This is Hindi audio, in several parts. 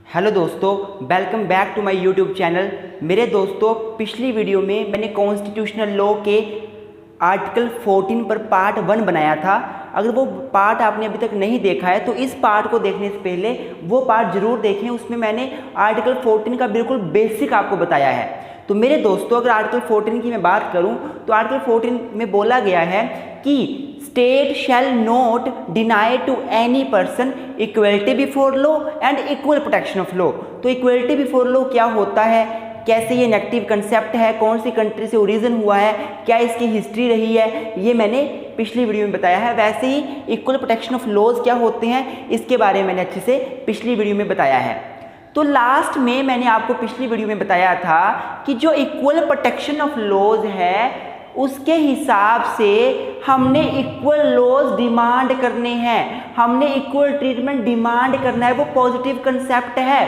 हेलो दोस्तों, welcome back to my YouTube channel. मेरे दोस्तों, पिछली वीडियो में मैंने कॉन्स्टिट्यूशनल लॉ के आर्टिकल 14 पर पार्ट 1 बनाया था। अगर वो पार्ट आपने अभी तक नहीं देखा है तो इस पार्ट को देखने से पहले वो पार्ट ज़रूर देखें। उसमें मैंने आर्टिकल 14 का बिल्कुल बेसिक आपको बताया है। तो मेरे दोस्तों, अगर आर्टिकल 14 की मैं बात करूं तो आर्टिकल 14 में बोला गया है कि state shall not deny to any person equality before law and equal protection of law. तो इक्वलिटी बिफोर लॉ क्या होता है, कैसे ये नेगेटिव कंसेप्ट है, कौन सी कंट्री से ओरिजिन हुआ है, क्या इसकी हिस्ट्री रही है, ये मैंने पिछली वीडियो में बताया है। वैसे ही इक्वल प्रोटेक्शन ऑफ लॉज क्या होते हैं, इसके बारे में मैंने अच्छे से पिछली वीडियो में बताया है। तो लास्ट में मैंने आपको पिछली वीडियो में बताया था कि जो इक्वल प्रोटेक्शन ऑफ लॉज है उसके हिसाब से हमने इक्वल लॉज डिमांड करने हैं, हमने इक्वल ट्रीटमेंट डिमांड करना है। वो पॉजिटिव कंसेप्ट है।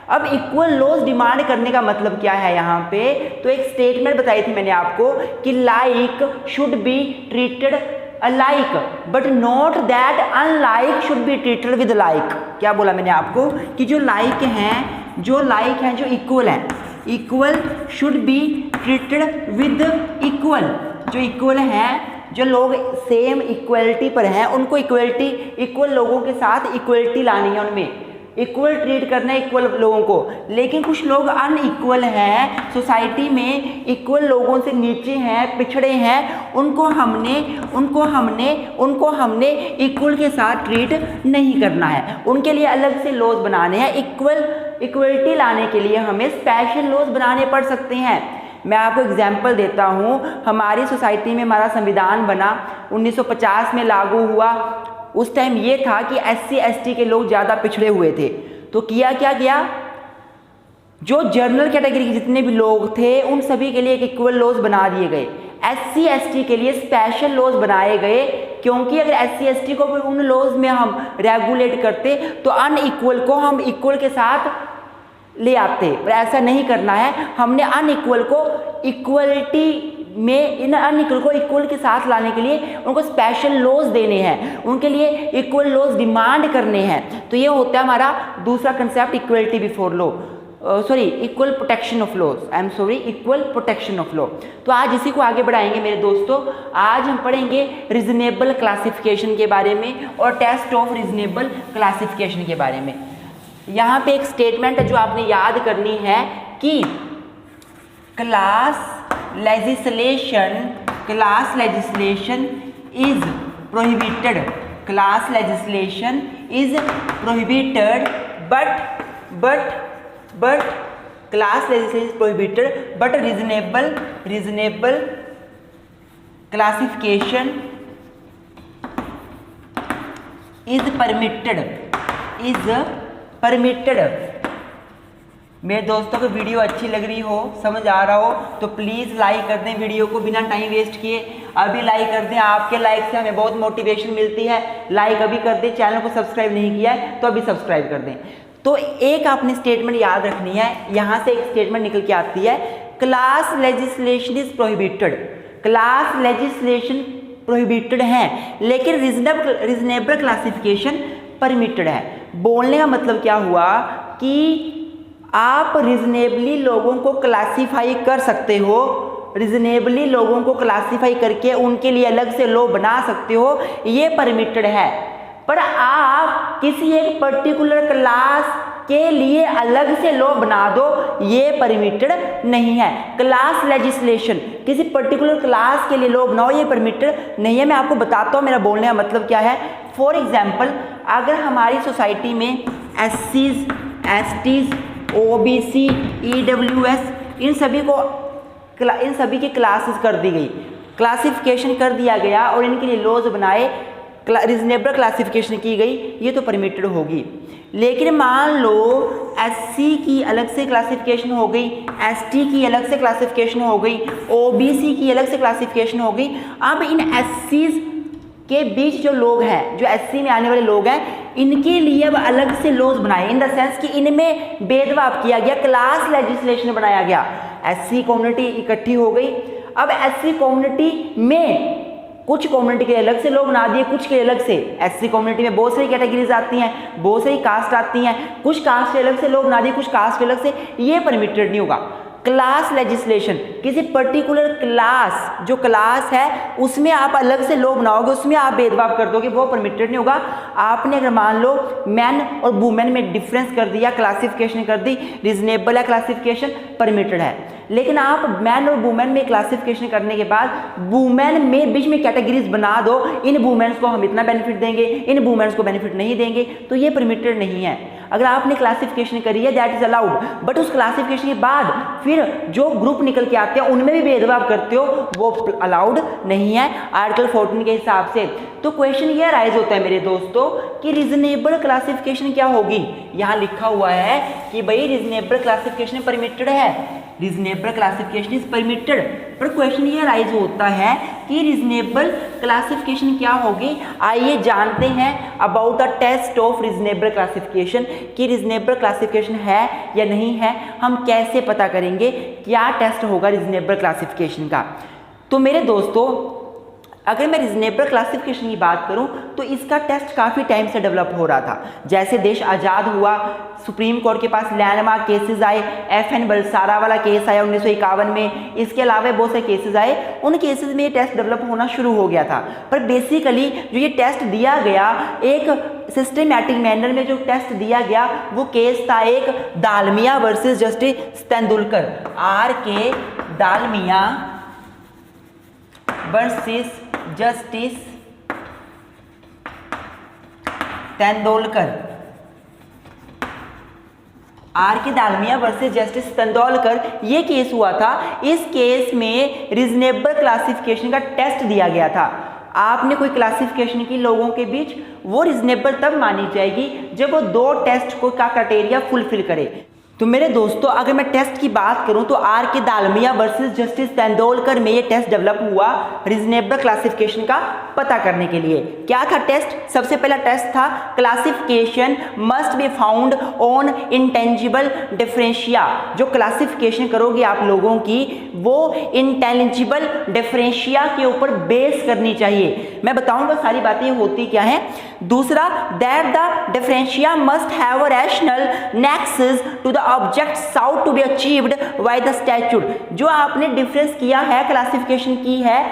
अब इक्वल लॉज डिमांड करने का मतलब क्या है यहाँ पे, तो एक स्टेटमेंट बताई थी मैंने आपको कि like should be treated alike but not that unlike should be treated with like. क्या बोला मैंने आपको कि जो लाइक हैं, जो इक्वल हैं, equal should be treated with equal. जो इक्वल हैं, जो लोग सेम इक्वलिटी पर हैं, उनको इक्वल लोगों के साथ इक्वलिटी लानी है, उनमें इक्वल ट्रीट करना है इक्वल लोगों को। लेकिन कुछ लोग अनइक्वल हैं, सोसाइटी में इक्वल लोगों से नीचे हैं, पिछड़े हैं, उनको हमने इक्वल के साथ ट्रीट नहीं करना है। उनके लिए अलग से लॉज बनाने हैं। इक्वलिटी लाने के लिए हमें स्पेशल लॉज बनाने पड़ सकते हैं। मैं आपको एग्जाम्पल देता हूँ। हमारी सोसाइटी में हमारा संविधान बना 1950 में लागू हुआ। उस टाइम ये था कि SC ST के लोग ज़्यादा पिछड़े हुए थे। तो क्या किया, जो जनरल कैटेगरी के जितने भी लोग थे उन सभी के लिए एक इक्वल लॉज बना दिए गए। SC ST के लिए स्पेशल लॉज बनाए गए, क्योंकि अगर SC ST को भी उन लॉज में हम रेगुलेट करते तो अनइक्वल को हम इक्वल के साथ ले आते। पर ऐसा नहीं करना है। हमने अनइक्वल को इक्वलिटी में, इन अनइक्वल को इक्वल के साथ लाने के लिए उनको स्पेशल लॉज देने हैं, उनके लिए इक्वल लॉज डिमांड करने हैं। तो ये होता है हमारा दूसरा concept, equality before law, equal protection of laws. Equal protection of law. तो आज इसी को आगे बढ़ाएंगे मेरे दोस्तों। आज हम पढ़ेंगे रीजनेबल क्लासिफिकेशन के बारे में और टेस्ट ऑफ रीजनेबल क्लासिफिकेशन के बारे में। यहाँ पे एक स्टेटमेंट है जो आपने याद करनी है कि class legislation is prohibited, but reasonable classification is permitted। मेरे दोस्तों को वीडियो अच्छी लग रही हो, समझ आ रहा हो तो प्लीज़ लाइक कर दें वीडियो को बिना टाइम वेस्ट किए। अभी लाइक कर दें, आपके लाइक से हमें बहुत मोटिवेशन मिलती है। लाइक अभी कर दें। चैनल को सब्सक्राइब नहीं किया है तो अभी सब्सक्राइब कर दें। तो एक आपने स्टेटमेंट याद रखनी है। यहाँ से एक स्टेटमेंट निकल के आती है, class legislation is prohibited. Class legislation prohibited है लेकिन रीजनेबल क्लासिफिकेशन परमिटेड है। बोलने का मतलब क्या हुआ कि आप रीजनेबली लोगों को क्लासीफाई कर सकते हो, रीजनेबली लोगों को क्लासीफाई करके उनके लिए अलग से लॉ बना सकते हो, ये परमिटेड है। पर आप किसी एक पर्टिकुलर क्लास के लिए अलग से लॉ बना दो, ये परमिटेड नहीं है। क्लास लेजिस्लेशन, किसी पर्टिकुलर क्लास के लिए लॉ बनाओ, ये परमिटेड नहीं है। मैं आपको बताता हूँ मेरा बोलने का मतलब क्या है। फॉर एग्जाम्पल, अगर हमारी सोसाइटी में SCs, STs, OBC, EWS, इन सभी की क्लासेस कर दी गई, क्लासिफिकेशन कर दिया गया और इनके लिए लॉज बनाए, रीजनेबल क्लासिफिकेशन की गई, ये तो परमिटेड होगी। लेकिन मान लो SC की अलग से क्लासिफिकेशन हो गई, ST की अलग से क्लासिफिकेशन हो गई, OBC की अलग से क्लासिफिकेशन हो गई। अब इन SCs के बीच जो लोग हैं, जो SC में आने वाले लोग हैं, इनके लिए अब अलग से लॉज बनाए, इन द सेंस कि इनमें भेदभाव किया गया, क्लास लेजिस्लेशन बनाया गया। SC कम्युनिटी इकट्ठी हो गई। अब SC कम्युनिटी में कुछ कम्युनिटी के अलग से लोग बना दिए, कुछ के अलग से। एससी कम्युनिटी में बहुत सारी कैटेगरीज आती हैं, बहुत सारी कास्ट आती हैं, कुछ कास्ट के अलग से लोग बना दिए, कुछ कास्ट के अलग से, ये परमिटेड नहीं होगा। क्लास लेजिस्लेशन, किसी पर्टिकुलर क्लास, जो क्लास है उसमें आप अलग से लॉ बनाओगे, उसमें आप भेदभाव कर दोगे, वो परमिटेड नहीं होगा। आपने अगर मान लो मैन और वुमेन में डिफरेंस कर दिया, क्लासिफिकेशन कर दी, रीजनेबल है क्लासिफिकेशन, परमिटेड है। लेकिन आप मैन और वुमेन में क्लासिफिकेशन करने के बाद वुमेन में बीच में कैटेगरीज बना दो, इन वुमेन्स को हम इतना बेनिफिट देंगे, इन वुमेन्स को बेनिफिट नहीं देंगे, तो ये परमिटेड नहीं है। अगर आपने क्लासिफिकेशन करी है दैट इज अलाउड, बट उस क्लासिफिकेशन के बाद फिर जो ग्रुप निकल के आते हैं उनमें भी भेदभाव करते हो, वो अलाउड नहीं है आर्टिकल 14 के हिसाब से। तो क्वेश्चन ये राइज होता है मेरे दोस्तों कि रीजनेबल क्लासिफिकेशन क्या होगी। यहाँ लिखा हुआ है कि भाई रीजनेबल क्लासिफिकेशन परमिटेड है, रीजनेबल क्लासिफिकेशन इज परमिटेड, पर क्वेश्चन ये राइज होता है कि रीजनेबल क्लासिफिकेशन क्या होगी। आइए जानते हैं about the test of reasonable classification, कि रीजनेबल क्लासिफिकेशन है या नहीं है, हम कैसे पता करेंगे, क्या टेस्ट होगा रीजनेबल क्लासिफिकेशन का। तो मेरे दोस्तों अगर मैं रीजनेबल क्लासिफिकेशन की बात करूं तो इसका टेस्ट काफ़ी टाइम से डेवलप हो रहा था। जैसे देश आज़ाद हुआ, सुप्रीम कोर्ट के पास लैंडमार्क केसेस आए, FN बलसारा वाला केस आया 1951 में, इसके अलावा बहुत से केसेस आए, उन केसेस में ये टेस्ट डेवलप होना शुरू हो गया था। पर बेसिकली जो ये टेस्ट दिया गया, एक सिस्टमैटिक मैनर में जो टेस्ट दिया गया, वो केस था एक Dalmia versus justice Tendulkar, RK Dalmia versus justice Tendulkar, RK Dalmia versus justice Tendulkar, ये केस हुआ था। इस केस में रीजनेबल क्लासिफिकेशन का टेस्ट दिया गया था। आपने कोई क्लासिफिकेशन की लोगों के बीच, वो रीजनेबल तब मानी जाएगी जब वो दो टेस्ट को का क्राइटेरिया फुलफिल करे। तो मेरे दोस्तों अगर मैं टेस्ट की बात करूं तो RK Dalmia versus justice Tendulkar में ये टेस्ट डेवलप हुआ रीजनेबल क्लासिफिकेशन का पता करने के लिए। क्या था टेस्ट? सबसे पहला टेस्ट था classification must be found on intangible differentia. जो क्लासिफिकेशन करोगे आप लोगों की, वो इंटेलिजिबल डिफरेंशिया के ऊपर बेस करनी चाहिए। मैं बताऊंगा सारी बातें होती क्या हैं। दूसरा, that the differentia must have a rational nexus to the object sought to be achieved by the statute. जो आपने डिफरेंस किया है, क्लासिफिकेशन की है,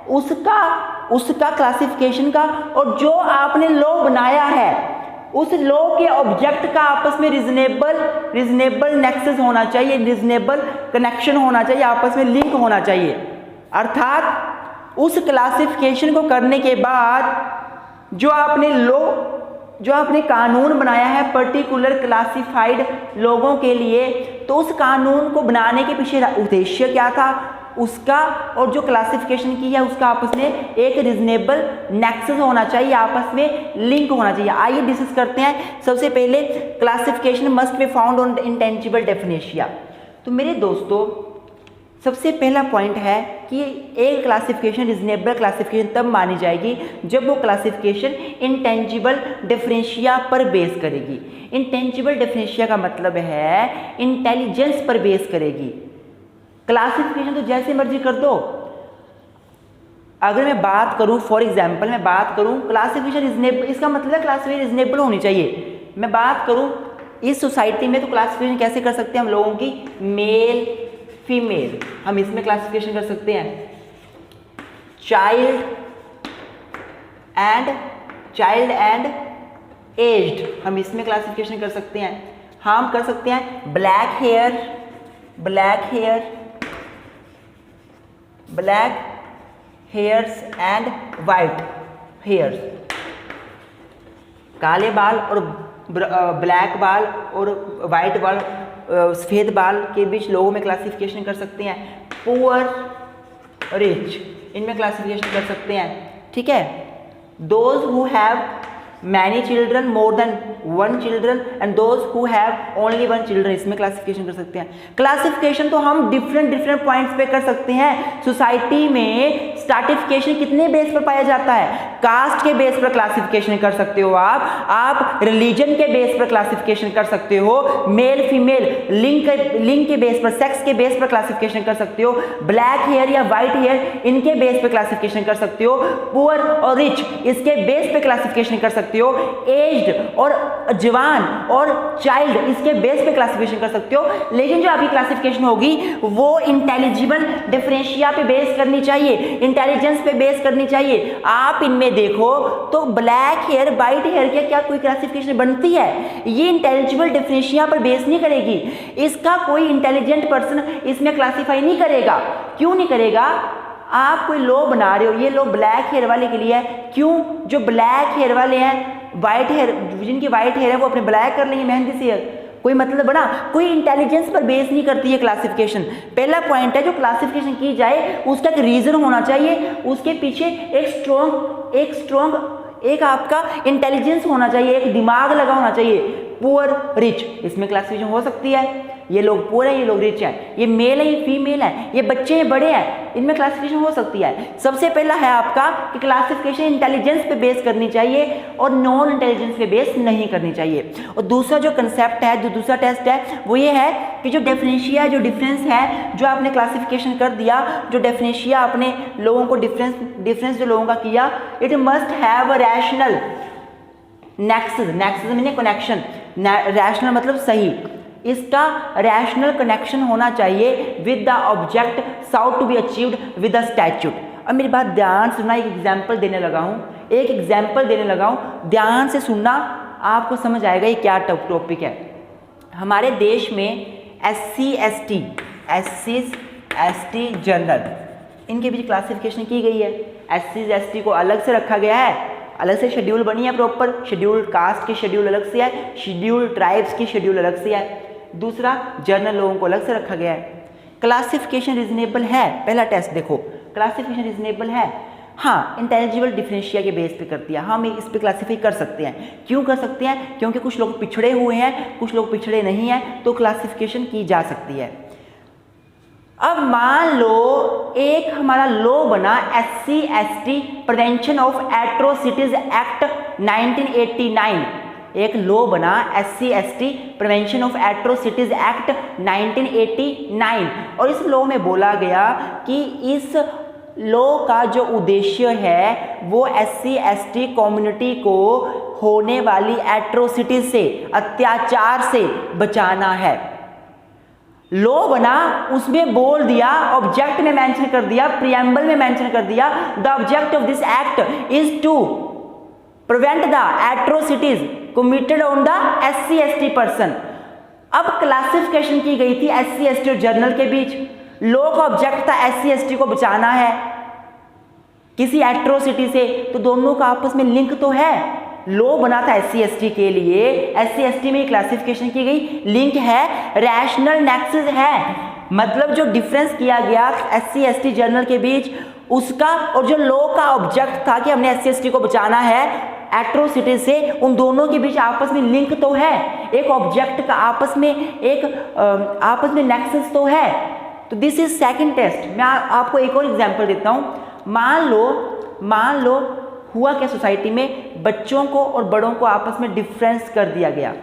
उसका क्लासिफिकेशन का, और जो आपने लॉ बनाया है उस लॉ के ऑब्जेक्ट का आपस में रीजनेबल नेक्सस होना चाहिए, रीजनेबल कनेक्शन होना चाहिए, आपस में लिंक होना चाहिए। अर्थात उस क्लासिफिकेशन को करने के बाद जो आपने कानून बनाया है पर्टिकुलर क्लासिफाइड लोगों के लिए, तो उस कानून को बनाने के पीछे उद्देश्य क्या था उसका, और जो क्लासिफिकेशन की है उसका आपस में एक रीजनेबल नेक्सस होना चाहिए, आपस में लिंक होना चाहिए। आइए डिस्कस करते हैं। सबसे पहले classification must be found on intangible डेफिनेशिया। तो मेरे दोस्तों सबसे पहला पॉइंट है कि एक क्लासिफिकेशन रीजनेबल क्लासिफिकेशन तब मानी जाएगी जब वो क्लासिफिकेशन इंटेंजिबल डिफरेंशिया पर बेस करेगी। इंटेंजिबल डिफरेंशिया का मतलब है इंटेलिजेंस पर बेस करेगी। क्लासिफिकेशन तो जैसे मर्जी कर दो। अगर मैं बात करूं, फॉर एग्जांपल मैं बात करूं क्लासिफिकेशन रीजनेबल, इसका मतलब है क्लासिफिकेशन रीजनेबल होनी चाहिए। मैं बात करूं इस सोसाइटी में, तो क्लासिफिकेशन कैसे कर सकते हैं हम लोगों की, मेल फीमेल, हम इसमें क्लासिफिकेशन कर सकते हैं। चाइल्ड एंड एज्ड, हम इसमें क्लासिफिकेशन कर सकते हैं। हम कर सकते हैं black hairs and white hairs, काले बाल और ब्लैक बाल और वाइट बाल, सफ़ेद बाल के बीच लोगों में क्लासिफिकेशन कर सकते हैं। पुअर रिच, इनमें क्लासिफिकेशन कर सकते हैं। ठीक है। Those who have many children more than one children and those who have only one children, इसमें क्लासिफिकेशन कर सकते हैं। क्लासिफिकेशन तो हम डिफरेंट पॉइंट्स पे कर सकते हैं। सोसाइटी में स्ट्रैटिफिकेशन कितने बेस पर पाया जाता है? कास्ट के बेस पर क्लासिफिकेशन कर सकते हो आप रिलीजन के बेस पर क्लासिफिकेशन कर सकते हो, मेल फीमेल लिंग के बेस पर, सेक्स के बेस पर क्लासिफिकेशन कर सकते हो, ब्लैक हेयर या व्हाइट हेयर इनके बेस पर क्लासिफिकेशन कर सकते हो, पुअर और रिच इसके बेस पे क्लासिफिकेशन कर सकते हो, एज्ड और जवान और चाइल्ड इसके बेस पे क्लासिफिकेशन कर सकते हो। लेकिन जो आपकी क्लासिफिकेशन होगी वो इंटेलिजिबल डिफरेंशिया पे बेस करनी चाहिए, इंटेलिजेंस पे बेस करनी चाहिए। आप इनमें देखो तो ब्लैक हेयर व्हाइट हेयर के क्या कोई क्लासिफिकेशन बनती है? ये इंटेलिजिबल डिफरेंशिया पर बेस नहीं करेगी, इसका कोई इंटेलिजेंट पर्सन इसमें क्लासीफाई नहीं करेगा। क्यों नहीं करेगा? आप कोई लॉ बना रहे हो, ये लॉ ब्लैक हेयर वाले के लिए है, क्यों? जो ब्लैक हेयर वाले हैं, वाइट हेयर जिनकी वाइट हेयर है वो अपने ब्लैक कर लेंगे मेहंदी से, कोई मतलब बना? कोई इंटेलिजेंस पर बेस नहीं करती है क्लासिफिकेशन। पहला पॉइंट है जो क्लासिफिकेशन की जाए उसका एक रीजन होना चाहिए, उसके पीछे एक स्ट्रॉन्ग एक आपका इंटेलिजेंस होना चाहिए, एक दिमाग लगा होना चाहिए। पुअर रिच इसमें क्लासिफिकेशन हो सकती है, ये लोग पुअर है ये लोग रिच है, ये मेल है ये फीमेल है, ये बच्चे हैं बड़े हैं, इनमें क्लासिफिकेशन हो सकती है। सबसे पहला है आपका कि क्लासिफिकेशन इंटेलिजेंस पे बेस करनी चाहिए और नॉन इंटेलिजेंस पे बेस नहीं करनी चाहिए। और दूसरा जो कंसेप्ट है, जो दूसरा टेस्ट है वो ये है कि जो डिफरेंशिया जो डिफरेंस है, जो आपने क्लासिफिकेशन कर दिया, जो डिफरेंशिया आपने लोगों को डिफरेंस जो लोगों का किया, it must have a rational nexus meaning connection, rational मतलब सही, इसका रैशनल कनेक्शन होना चाहिए with the object sought to be achieved with the statute. अब मेरी बात ध्यान से सुनना, एक एग्जाम्पल देने लगा हूँ, ध्यान से सुनना, आपको समझ आएगा ये क्या टॉपिक है। हमारे देश में SC ST जनरल इनके बीच क्लासिफिकेशन की गई है। SC ST को अलग से रखा गया है, अलग से शेड्यूल बनी है, प्रॉपर शेड्यूल कास्ट की शेड्यूल अलग से है, शेड्यूल ट्राइब्स की शेड्यूल अलग से है, दूसरा जनरल लोगों को अलग से रखा गया है। क्लासिफिकेशन रीजनेबल है? पहला टेस्ट देखो, क्लासिफिकेशन रीजनेबल है? हाँ, इंटेलिजिबल डिफरेंशिया के बेस पे करती है, हम इस पे क्लासीफाई कर सकते हैं। क्यों कर सकते हैं? क्योंकि कुछ लोग पिछड़े हुए हैं, कुछ लोग पिछड़े नहीं हैं, तो क्लासिफिकेशन की जा सकती है। अब मान लो एक हमारा लॉ बना SC ST prevention of atrocities act 1989, एक लॉ बना SC ST prevention of atrocities act 1989, और इस लॉ में बोला गया कि इस लॉ का जो उद्देश्य है वो SC ST कम्युनिटी को होने वाली एट्रोसिटीज से, अत्याचार से बचाना है। लॉ बना, उसमें बोल दिया, ऑब्जेक्ट में मेंशन कर दिया, प्रियम्बल में मेंशन कर दिया, the object of this act is to prevent the atrocities committed on the SC ST person. अब क्लासिफिकेशन की गई थी SC ST और जनरल के बीच, लॉ का ऑब्जेक्ट था SC ST को बचाना है किसी एट्रोसिटी से, तो दोनों का आपस में लिंक तो है। लॉ बना था SC ST के लिए, SC ST में क्लासिफिकेशन की गई, लिंक है, रैशनल नेक्सस है, मतलब जो डिफरेंस किया गया SC ST जनरल के बीच उसका, और जो लॉ का ऑब्जेक्ट था कि हमने SC ST को बचाना है एट्रोसिटी से, उन दोनों के बीच आपस में लिंक तो है, एक ऑब्जेक्ट का आपस में नेक्सस तो है। तो दिस इज सेकंड टेस्ट। मैं आपको एक और एग्जांपल देता हूं। मान लो हुआ क्या, सोसाइटी में बच्चों को और बड़ों को आपस में डिफरेंस कर दिया गया।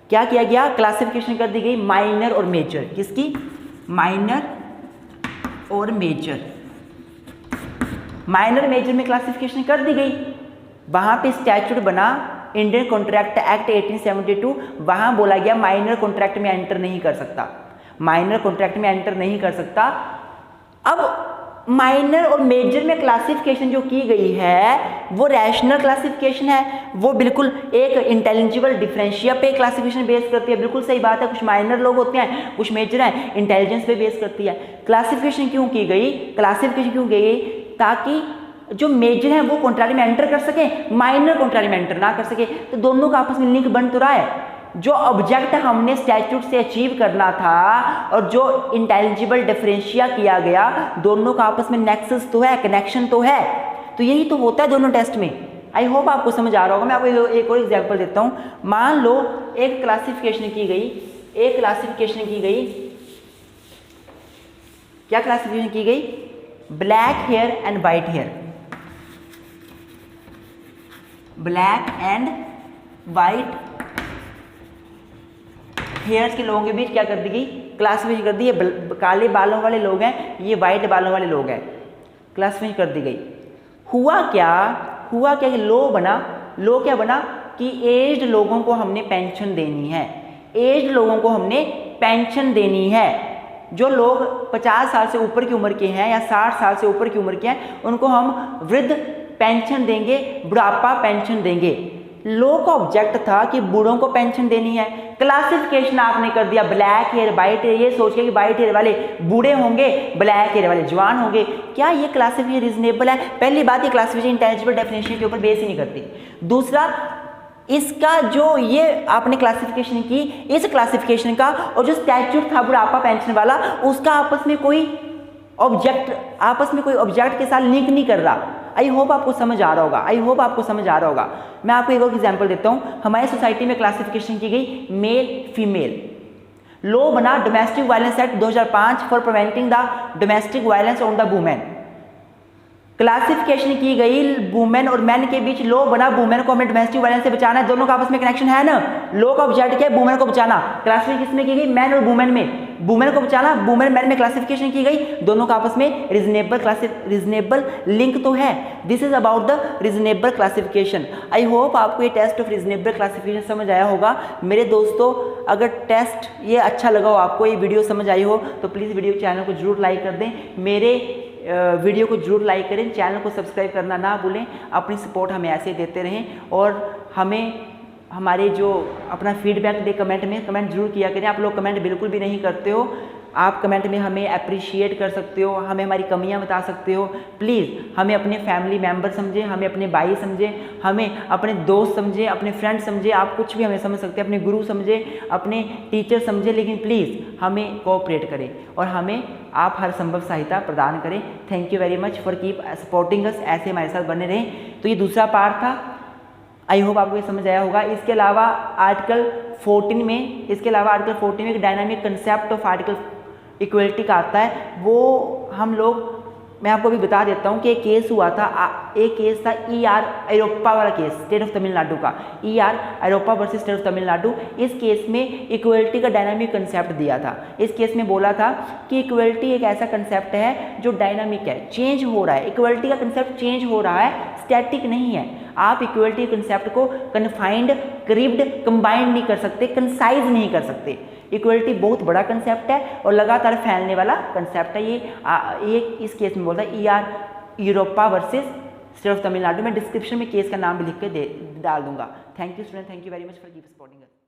क्या किया गया? क्लासिफिकेशन कर दी गई माइनर और मेजर। किसकी? माइनर और मेजर। माइनर मेजर में क्लासिफिकेशन कर दी गई, वहां पे स्टैट्यूट बना इंडियन कॉन्ट्रैक्ट एक्ट 1872, वहां बोला गया माइनर कॉन्ट्रैक्ट में एंटर नहीं कर सकता, माइनर कॉन्ट्रैक्ट में एंटर नहीं कर सकता। अब माइनर और मेजर में क्लासिफिकेशन जो की गई है वो रैशनल क्लासिफिकेशन है, वो बिल्कुल एक इंटेलिजिबल डिफरेंशिया पे क्लासिफिकेशन बेस करती है। बिल्कुल सही बात है, कुछ माइनर लोग होते हैं, कुछ मेजर हैं, इंटेलिजेंस पे बेस करती है। क्लासिफिकेशन क्यों की गई? क्लासिफिकेशन क्यों की गई? ताकि जो मेजर है वो कॉन्ट्रैक्ट में एंटर कर सके, माइनर कॉन्ट्रैक्ट में एंटर ना कर सके, तो दोनों का आपस में लिंक बन तो रहा है। जो ऑब्जेक्ट हमने स्टैट्यूट से अचीव करना था और जो इंटेलिजिबल डिफरेंशिया किया गया, दोनों का आपस में नेक्सस तो है, कनेक्शन तो है। तो यही तो होता है दोनों टेस्ट में। आई होप आपको समझ आ रहा होगा। मैं आपको एक और एग्जांपल देता हूँ। मान लो एक क्लासिफिकेशन की गई, क्या क्लासिफिकेशन की गई? Black hair and white hair, black and white hairs के लोगों के बीच क्या कर दी गई? क्लासिफिकेशन कर दी। ये काले बालों वाले लोग हैं, ये वाइट बालों वाले लोग हैं, क्लासिफिकेशन कर दी गई। हुआ क्या कि लो क्या बना कि एज्ड लोगों को हमने पेंशन देनी है, एज्ड लोगों को हमने पेंशन देनी है। जो लोग 50 साल से ऊपर की उम्र के हैं या 60 साल से ऊपर की उम्र के हैं, उनको हम वृद्ध पेंशन देंगे, बुढ़ापा पेंशन देंगे। लो का ऑब्जेक्ट था कि बूढ़ों को पेंशन देनी है, क्लासिफिकेशन आपने कर दिया ब्लैक हेयर वाइट हेयर, ये सोच के कि वाइट हेयर वाले बूढ़े होंगे, ब्लैक हेयर वाले जवान होंगे। क्या ये क्लासिफिकेशन रीजनेबल है? पहली बात, ये क्लासिफिकेशन इंटेलिजिबल डेफिनेशन के ऊपर बेस ही नहीं करती। दूसरा, इसका जो ये आपने क्लासिफिकेशन की, इस क्लासिफिकेशन का और जो स्टैट्यूट था बुढ़ापा पेंशन वाला, उसका आपस में कोई ऑब्जेक्ट के साथ लिंक नहीं कर रहा। आई होप आपको समझ आ रहा होगा। मैं आपको एक और एग्जांपल देता हूँ। हमारी सोसाइटी में क्लासिफिकेशन की गई मेल फीमेल। लॉ बना domestic violence act 2005 for preventing the domestic violence on the women. Classification की गई वुमेन और मैन के बीच, लॉ बना वुमेन को हमें डोमेस्टिक वायलेंस से बचाना है, दोनों का आपस में कनेक्शन है ना। लॉ का ऑब्जेक्ट क्या है? वुमेन को बचाना। क्लासिफिकेशन किसमें की गई? मैन और वुमेन में। वुमेन को बचाना, वुमेन मैन में क्लासिफिकेशन की गई, दोनों का आपस में रीजनेबल लिंक तो है। This is about the reasonable classification. I hope आपको ये टेस्ट ऑफ रीजनेबल क्लासिफिकेशन समझ आया होगा। मेरे दोस्तों, अगर टेस्ट ये अच्छा लगा हो, आपको ये वीडियो समझ आई हो, तो प्लीज़ वीडियो चैनल को जरूर लाइक कर दें, मेरे वीडियो को जरूर लाइक करें, चैनल को सब्सक्राइब करना ना भूलें। अपनी सपोर्ट हमें ऐसे देते रहें और हमें हमारे जो अपना फीडबैक दे कमेंट जरूर किया करें। आप लोग कमेंट बिल्कुल भी नहीं करते हो। आप कमेंट में हमें अप्रिशिएट कर सकते हो, हमें हमारी कमियां बता सकते हो। प्लीज़ हमें अपने फैमिली मेम्बर समझें, हमें अपने भाई समझें, हमें अपने दोस्त समझें, अपने फ्रेंड समझें। आप कुछ भी हमें समझ सकते हैं, अपने गुरु समझें, अपने टीचर समझें, लेकिन प्लीज़ हमें कोऑपरेट करें और हमें आप हर संभव सहायता प्रदान करें। Thank you very much for keep supporting us. ऐसे हमारे साथ बने रहें। तो ये दूसरा पार्ट था। आई होप आपको ये समझ आया होगा। इसके अलावा आर्टिकल 14 में एक dynamic concept of article equality का आता है। वो हम लोग, मैं आपको अभी बता देता हूँ कि एक केस हुआ था। एक केस था ER अयोप्पा वाला केस, स्टेट ऑफ तमिलनाडु का। ER Royappa versus state of Tamil Nadu. इस केस में इक्वलिटी का डायनामिक कंसेप्ट दिया था। इस केस में बोला था कि इक्वलिटी एक ऐसा कंसेप्ट है जो डायनामिक है, चेंज हो रहा है। इक्वलिटी का कंसेप्ट चेंज हो रहा है, स्टैटिक नहीं है। आप इक्वलिटी कंसेप्ट को कन्फाइंड, क्रिप्ड, कंबाइंड नहीं कर सकते, कंसाइज नहीं कर सकते। इक्वलिटी बहुत बड़ा कंसेप्ट है और लगातार फैलने वाला कंसेप्ट है। ये इस केस में बोलता है ER Europa versus state of Tamil Nadu. मैं डिस्क्रिप्शन में केस का नाम भी लिख के डाल दूंगा। Thank you student, thank you very much for keep supporting us.